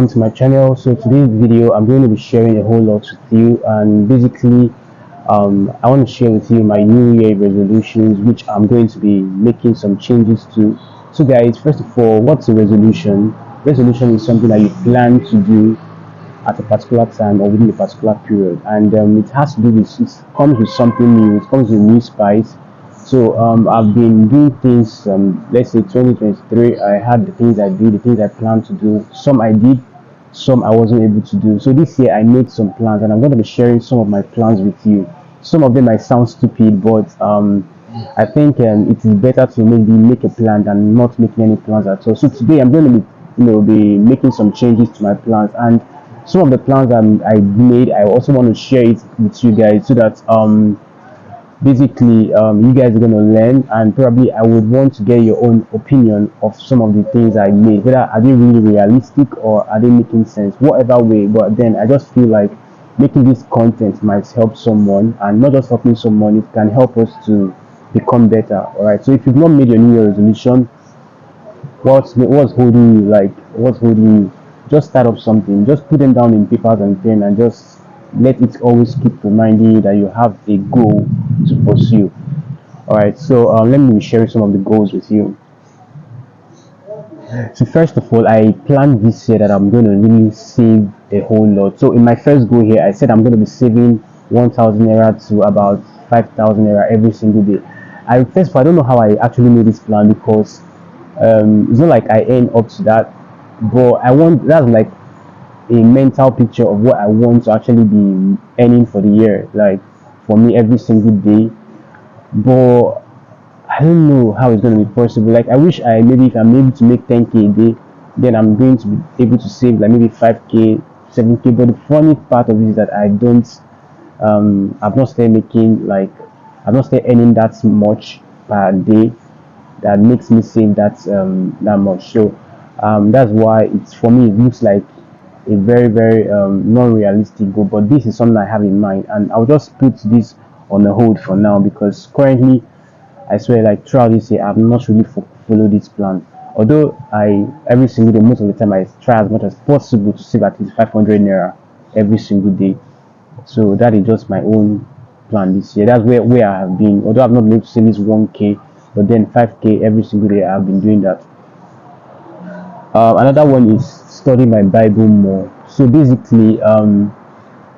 welcome to my channel. So today's video I'm going to be sharing a whole lot with you, and basically I want to share with you my new year resolutions, which I'm going to be making some changes to. So guys, first of all, what's a resolution? Resolution is something that you plan to do at a particular time or within a particular period, and it has to do with, it comes with something new, it comes with new spice. So I've been doing things, let's say 2023, I had the things I did, the things I planned to do. Some I did, some I wasn't able to do. So this year I made some plans, and I'm going to be sharing some of my plans with you. Some of them might sound stupid, but I think it is better to maybe make a plan than not making any plans at all. So today I'm going to be, be making some changes to my plans, and some of the plans I made, I also want to share it with you guys, so that basically you guys are going to learn, and probably I would want to get your own opinion of some of the things I made, whether are they really realistic or are they making sense, whatever way. But then I just feel like making this content might help someone, and not just helping someone, it can help us to become better. All right, so if you've not made your new year resolution, what's holding you? Like, what's holding you? Just start up something, just put them down in papers and pen, and just let it always keep reminding you that you have a goal to pursue. All right, so let me be sharing some of the goals with you. So first of all, I planned this year that I'm going to really save a whole lot. So in my first goal here, I said I'm going to be saving 1,000 naira to about 5,000 naira every single day. First of all, I don't know how I actually made this plan, because it's not like I earn up to that, but I want, that's like a mental picture of what I want to actually be earning for the year, like for me every single day. But I don't know how it's going to be possible. Like, I wish I maybe, if I'm able to make 10k a day, then I'm going to be able to save like maybe 5k, 7k. But the funny part of it is that I've not started making, like, I've not started earning that much per day that makes me save that much. So that's why it's, for me, it looks like a very non-realistic goal. But this is something I have in mind, and I'll just put this on a hold for now, because currently, I swear, like throughout this year, I've not really followed this plan. Although every single day, most of the time, I try as much as possible to save at least 500 naira every single day. So that is just my own plan this year. That's where I have been. Although I've not been able to save this 1k, but then 5k every single day, I've been doing that. Another one is study my Bible more. So basically,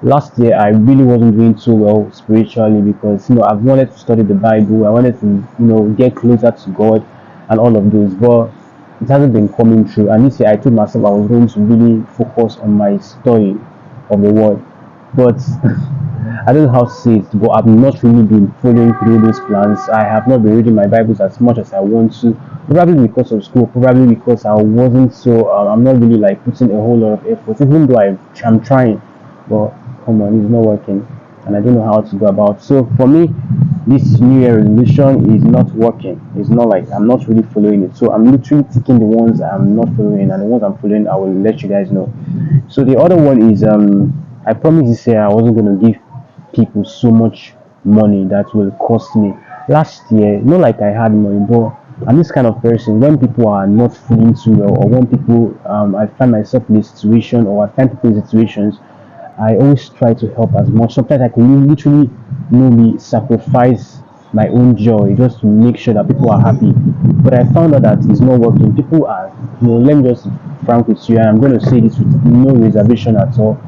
last year I really wasn't doing so well spiritually, because I've wanted to study the Bible, I wanted to get closer to God and all of those, but it hasn't been coming true. And this year I told myself I was going to really focus on my study of the word, but I don't know how to say it, but I've not really been following through those plans. I have not been reading my Bibles as much as I want to, probably because of school, probably because I wasn't so I'm not really like putting a whole lot of effort, even though I'm trying, but come on, it's not working, and I don't know how to go about. So for me, this new year resolution is not working. It's not like I'm not really following it. So I'm literally taking the ones I'm not following, and the ones I'm following, I will let you guys know. So the other one is I promised this year I wasn't going to give people so much money that will cost me. Last year, not like I had money, but I'm this kind of person. When people are not feeling too well, or when people I find myself in a situation, or I find people in situations, I always try to help as much. Sometimes I could literally maybe sacrifice my own joy just to make sure that people are happy. But I found out that it's not working. People are, let me just frank with you, and I'm going to say this with no reservation at all.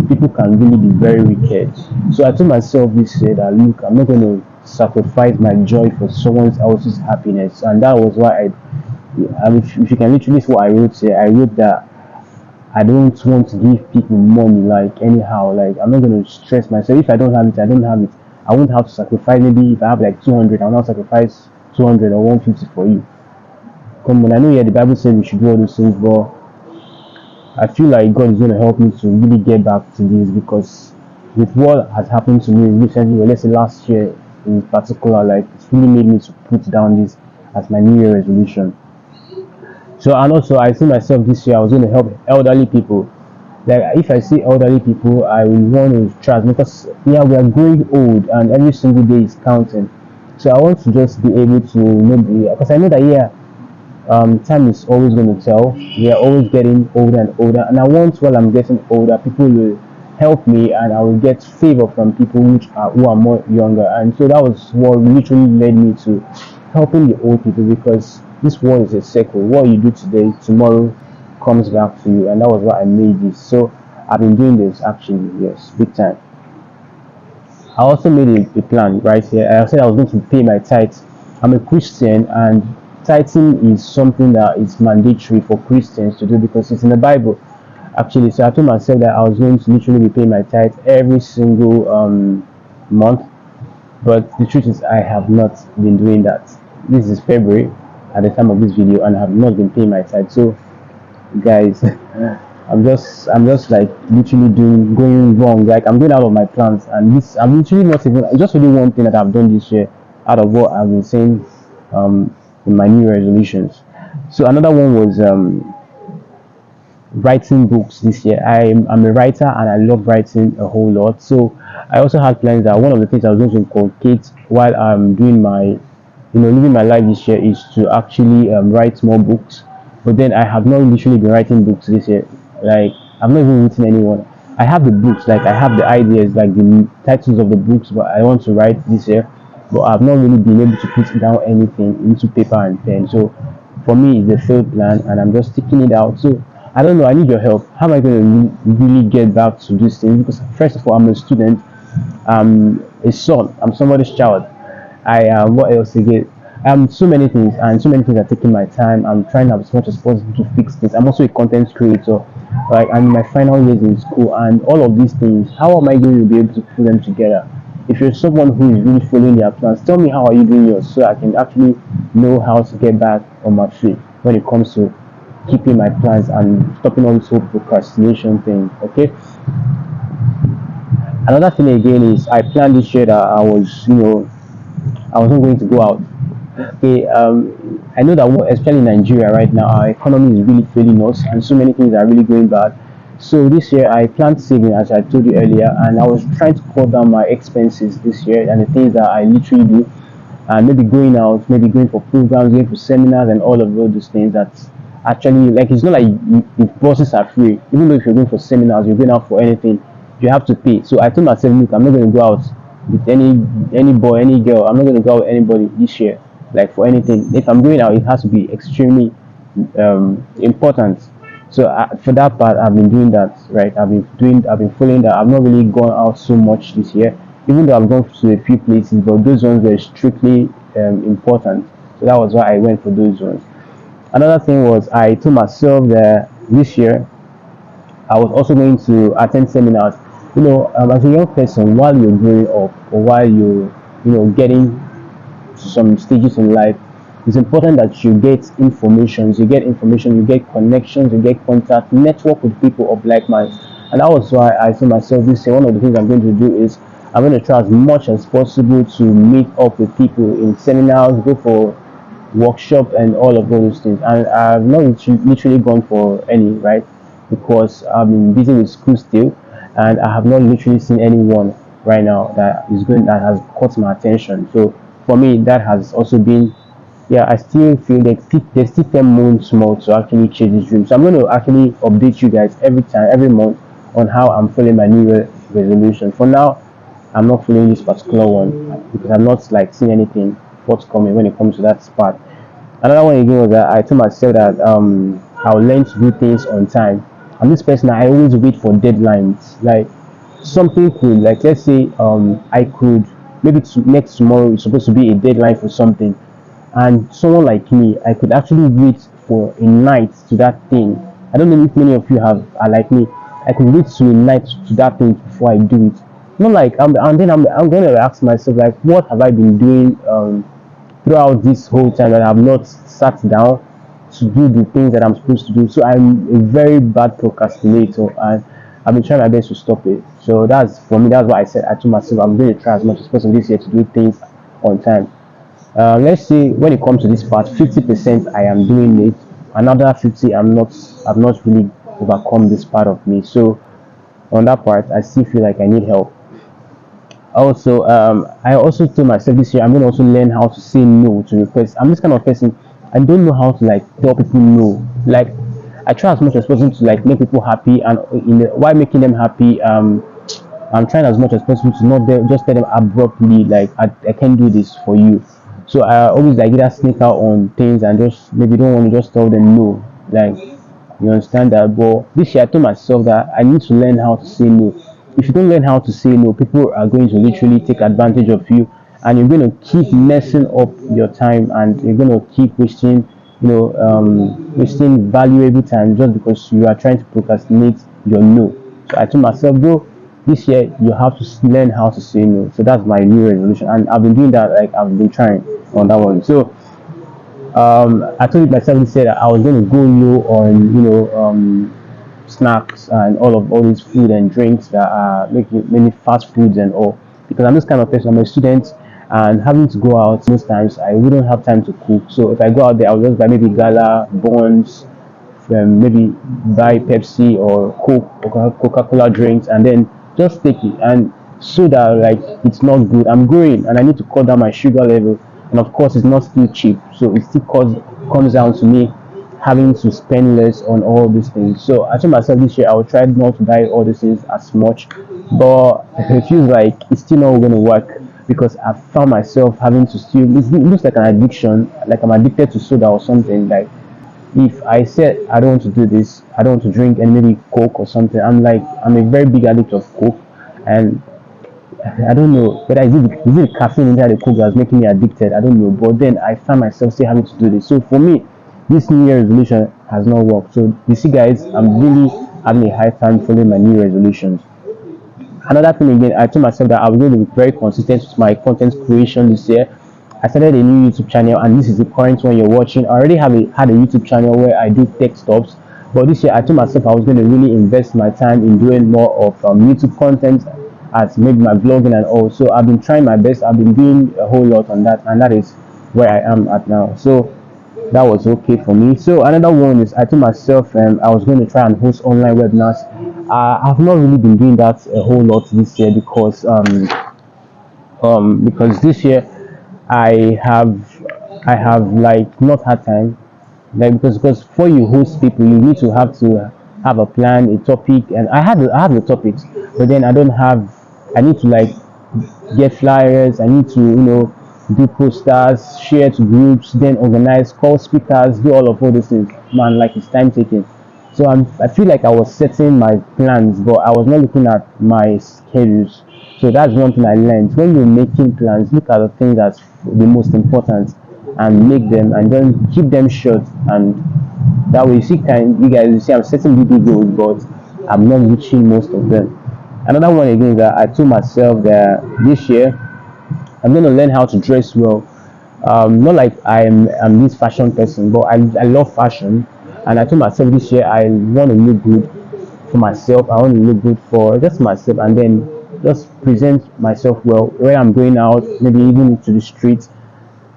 People can really be very wicked. So I told myself this year that, look, I'm not going to sacrifice my joy for someone else's happiness. And that was why if you can literally see what I wrote here, I wrote that I don't want to give people money like anyhow. Like, I'm not going to stress myself. If I don't have it, I don't have it. I won't have to sacrifice. Maybe if I have like 200, I'll not sacrifice 200 or 150 for you. Come on, I know, yeah, the Bible says we should do all those things, but I feel like God is going to help me to really get back to this, because with what has happened to me recently, or let's say last year in particular, like, it's really made me to put down this as my New Year resolution. So, and also I see myself this year I was going to help elderly people. Like, if I see elderly people, I will want to try, because yeah, we are growing old and every single day is counting. So I want to just be able to maybe, because I know that, yeah, time is always going to tell. We are always getting older and older, and I want, while I'm getting older, people will help me, and I will get favor from people who are more younger. And so that was what literally led me to helping the old people, because this world is a circle. What you do today, tomorrow comes back to you, and that was why I made this. So I've been doing this actually, yes, big time. I also made a plan right here. I said I was going to pay my tithes. I'm a Christian, and tithing is something that is mandatory for Christians to do because it's in the Bible. Actually, so I told myself that I was going to literally be paying my tithe every single month. But the truth is, I have not been doing that. This is February at the time of this video, and I have not been paying my tithe. So, guys, I'm just like literally going wrong. Like I'm going out of my plans, and this I'm literally not even just only one thing that I've done this year out of what I've been saying in my new resolutions. So another one was writing books this year. I'm a writer, and I love writing a whole lot. So I also had plans that one of the things I was going to inculcate while I'm doing my, living my life this year is to actually write more books. But then I have not literally been writing books this year. Like I've not even written anyone. I have the books, like I have the ideas, like the titles of the books, but I want to write this year. But I've not really been able to put down anything into paper and pen. So for me, it's a failed plan, and I'm just sticking it out. So I don't know. I need your help. How am I going to really get back to this thing? Because first of all, I'm a student. I'm a son. I'm somebody's child. I what else again? So many things, and so many things are taking my time. I'm trying as much as possible to fix things. I'm also a content creator. Like I'm in my final years in school, and all of these things. How am I going to be able to put them together? If you're someone who is really following their plans, tell me how are you doing yours, so I can actually know how to get back on my feet when it comes to keeping my plans and stopping all this whole procrastination thing. Okay. Another thing again is I planned this year that I wasn't going to go out. Okay, I know that especially in Nigeria right now, our economy is really failing us, and so many things are really going bad. So this year I planned saving, as I told you earlier, and I was trying to cut down my expenses this year and the things that I literally do, and maybe going out, maybe going for programs, going for seminars, and all of those things that actually, like, it's not like the buses are free. Even though if you're going for seminars, you're going out for anything, you have to pay. So I told myself, look, I'm not going to go out with any boy, any girl. I'm not going to go out with anybody this year, like for anything. If I'm going out, it has to be extremely important. So for that part, I've been doing that, right? I've been following that. I've not really gone out so much this year, even though I've gone to a few places, but those ones were strictly important. So that was why I went for those ones. Another thing was I told myself that this year I was also going to attend seminars. As a young person, while you're growing up, or while you're, getting to some stages in life, it's important that you get information, you get connections, you get contact, network with people of like mind. And that was why I told myself this year, one of the things I'm going to do is I'm going to try as much as possible to meet up with people in seminars, go for workshop and all of those things. And I've not literally gone for any, right? Because I've been busy with school still, and I have not literally seen anyone right now that has caught my attention. So for me, that has also been, yeah, I still feel that there's still 10 months more to actually chase this dream. So I'm going to actually update you guys every month on how I'm following my new resolution. For now, I'm not following this particular one because I'm not like seeing anything forthcoming when it comes to that part. Another one again was that I told myself that I'll learn to do things on time. I'm this person, I always wait for deadlines. Like something could, like, let's say I could maybe next tomorrow is supposed to be a deadline for something, and someone like me, I could actually wait for a night to that thing. I don't know if many of you are like me. I could wait to a night to that thing before I do it. Not like and then I'm going to ask myself, like, what have I been doing throughout this whole time that I've not sat down to do the things that I'm supposed to do. So I'm a very bad procrastinator, and I've been trying my best to stop it. So that's, for me, that's why I told myself I'm going to try as much as possible this year to do things on time. Let's say when it comes to this part, 50% I am doing it, another 50 I've not really overcome this part of me. So on that part, I still feel like I need help. Also, I also told myself this year I'm going to also learn how to say no to requests. I'm this kind of person. I don't know how to like tell people no. Like I try as much as possible to like make people happy, and while making them happy, I'm trying as much as possible to not just tell them abruptly like I can't do this for you. So I always like either sneak out on things and just maybe don't want to just tell them no. Like you understand that. But this year I told myself that I need to learn how to say no. If you don't learn how to say no, people are going to literally take advantage of you, and you're going to keep messing up your time, and you're going to keep wasting, wasting valuable time just because you are trying to procrastinate your no. So I told myself, bro, this year you have to learn how to say no. So that's my new resolution, and I've been doing that. Like I've been trying on that one. So I told myself this year that I was going to go low on snacks and all these food and drinks that are making many fast foods and all, because I'm this kind of person. I'm a student, and having to go out most times I wouldn't have time to cook. So if I go out there, I'll just buy maybe gala buns, maybe buy Pepsi or Coke or Coca-Cola drinks, and then just take it. And so that like it's not good. I'm growing and I need to cut down my sugar level, and of course it's not still cheap, so it still comes down to me having to spend less on all these things. So I told myself this year I will try not to buy all these things as much, but it feels like it's still not going to work because I found myself having to still. It looks like an addiction, like I'm addicted to soda or something. Like if I said I don't want to do this, I don't want to drink and maybe Coke or something, I'm a very big addict of Coke, and I don't know whether is it caffeine inside the Coke that's making me addicted. I don't know, but then I find myself still having to do this. So for me, this New Year resolution has not worked. So you see, guys, I'm really having a hard time following my New Year resolutions. Another thing again, I told myself that I was going to be very consistent with my content creation this year. I started a new YouTube channel, and this is the current one you're watching. I already had a YouTube channel where I do tech stops, but this year I told myself I was going to really invest my time in doing more of YouTube content, as maybe my blogging and all. So I've been trying my best. I've been doing a whole lot on that, and that is where I am at now. So that was okay for me. So another one is I told myself I was going to try and host online webinars. I've not really been doing that a whole lot this year because this year I have I have like not had time, like because before you host people you need to have a plan, a topic, and I have the topics, but then I need to like get flyers. I need to do posters, share to groups, then organize, call speakers, do all those things. Man, like it's time taking. So I feel like I was setting my plans, but I was not looking at my schedules. So that's one thing I learned. When you're making plans, look at the things that's the most important and make them, and then keep them short. And that way, you guys, you see, I'm setting big goals, but I'm not reaching most of them. Another one again is that I told myself that this year I'm going to learn how to dress well. Not like I'm this fashion person, but I love fashion, and I told myself this year I want to look good for myself. I want to look good for just myself, and then just present myself well where I'm going out, maybe even to the streets.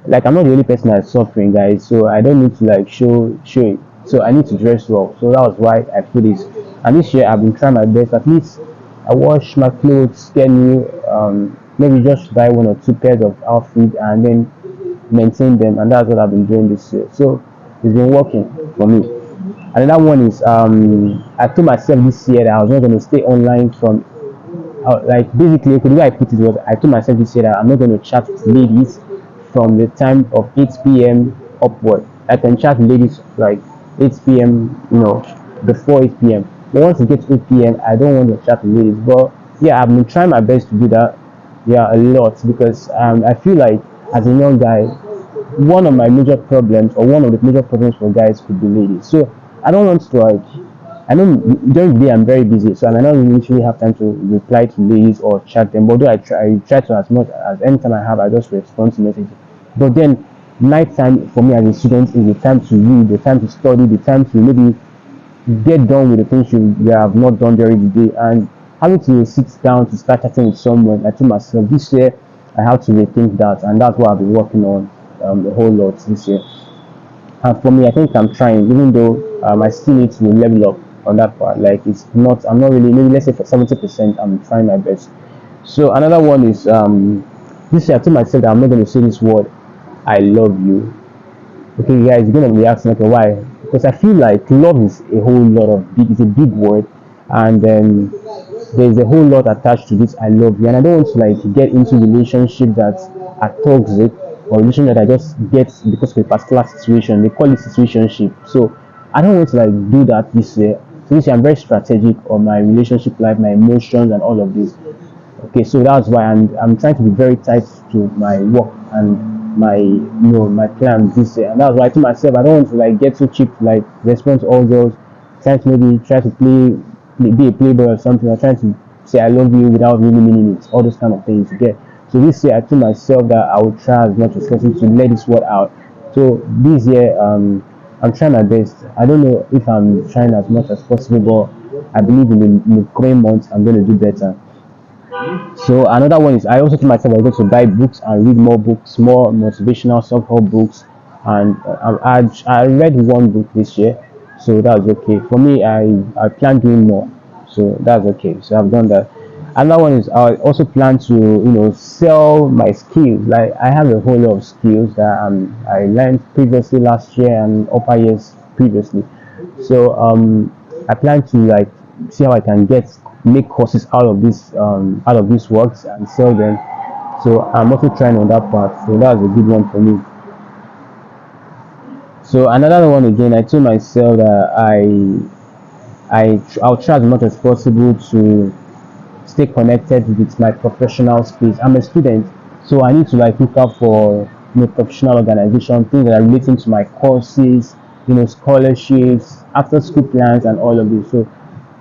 Like I'm not the only person that's suffering, guys, so I don't need to like show it. So I need to dress well. So that was why I put this. And this year I've been trying my best. At least I wash my clothes, get new, maybe just buy one or two pairs of outfits and then maintain them, and that's what I've been doing this year. So it's been working for me. Another one is I told myself this year that I was not going to stay online from like basically okay, the way I put it was I told myself this year that I'm not going to chat with ladies from the time of 8 p.m. upward. I can chat with ladies like 8 p.m. Before 8 p.m. But once it gets 8 p.m. I don't want to chat with ladies. But yeah, I've been trying my best to do that. Yeah, a lot, because I feel like as a young guy, one of my major problems or one of the major problems for guys could be ladies. So I don't want to like I know during the day I'm very busy, so I might not literally have time to reply to ladies or chat them. Although I try to as much as anytime I have, I just respond to messages. But then nighttime for me as a student is the time to read, the time to study, the time to maybe get done with the things you have not done during the day, and having to sit down to start chatting with someone. I told myself this year I have to rethink that, and that's what I've been working on a whole lot this year. And for me, I think I'm trying, even though I still need to level up on that part. Like I'm not really, maybe let's say for 70%, I'm trying my best. So another one is this year I told myself that I'm not going to say this word, I love you. Okay, guys, you're gonna be asking, okay, why? Because I feel like love is a whole lot of big. It's a big word, and there's a whole lot attached to this. I love you, and I don't want to like get into relationship that are toxic or relationship that I just get because of a particular situation. They call it situationship. So I don't want to like do that this year. So this year I'm very strategic on my relationship life, my emotions, and all of this. Okay, so that's why I'm trying to be very tight to my work and my plans this year. And that's why I told myself I don't want to like get too cheap to like respond to all those, trying to maybe try to be a playboy or something, or trying to say I love you without really meaning it, all those kind of things. Okay. So this year I told myself that I would try as much as possible to let this word out. So this year I'm trying my best. I don't know if I'm trying as much as possible, but I believe in the coming months I'm going to do better. So another one is I also told myself I was going to buy books and read more books, more motivational self-help books, and I read one book this year, so that's okay. For me, I plan doing more, so that's okay. So I've done that. Another one is I also plan to sell my skills. Like I have a whole lot of skills that I learned previously last year and upper years previously. So I plan to like see how I can make courses out of these works and sell them. So I'm also trying on that part. So that's a good one for me. So another one again, I told myself that I'll try as much as possible to stay connected with my professional space. I'm a student, so I need to like look out for professional organization, things that are relating to my courses, scholarships, after school plans, and all of this. So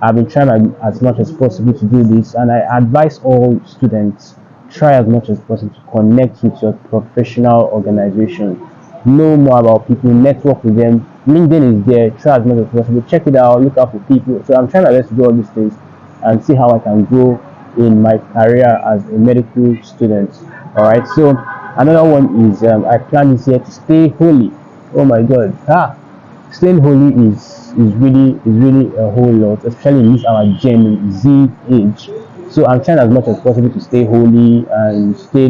I've been trying as much as possible to do this, and I advise all students try as much as possible to connect with your professional organization. Know more about people, network with them. LinkedIn is there. Try as much as possible. Check it out. Look out for people. So I'm trying my best to do all these things and see how I can grow in my career as a medical student. All right. So another one is I plan this year to stay holy. Oh my God. Staying holy is really a whole lot, especially in this our Gen Z age. So I'm trying as much as possible to stay holy and stay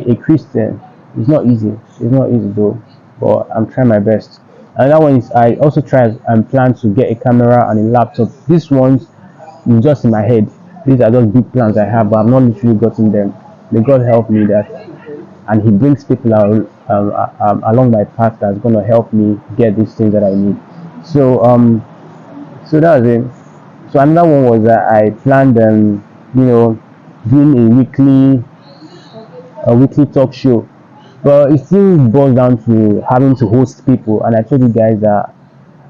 a Christian. It's not easy. It's not easy though, but I'm trying my best. Another one is I also try and plan to get a camera and a laptop. These ones is just in my head. These are just big plans I have, but I've not literally gotten them. May God help me that, and He brings people along my path that's gonna help me get these things that I need. So so that's it. So another one was that I planned you know doing a weekly talk show, but it still boils down to having to host people. And I told you guys that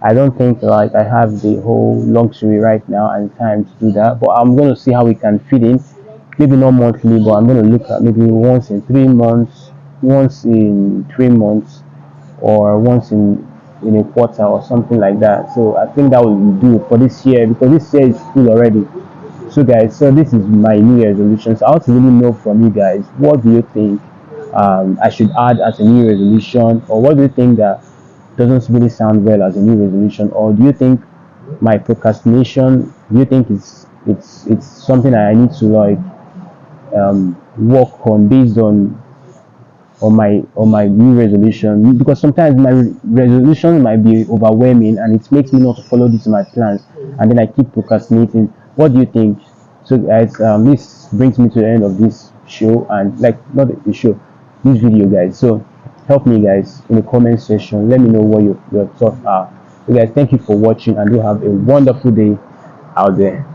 I don't think like I have the whole luxury right now and time to do that. But I'm gonna see how we can fit in. Maybe not monthly, but I'm gonna look at maybe once in 3 months, or once in a quarter or something like that. So I think that will do for this year, because this year is full already. So guys, so this is my New Year resolution. So I want to really know from you guys, what do you think I should add as a new resolution, or what do you think that doesn't really sound well as a new resolution, or do you think my procrastination? Do you think it's something I need to like work on based on my new resolution? Because sometimes my resolution might be overwhelming and it makes me not to follow this in my plans, and then I keep procrastinating. What do you think? So guys, this brings me to the end of this show, and like not the show, this video guys. So help me guys in the comment section, let me know what your thoughts are. So guys, thank you for watching, and you have a wonderful day out there.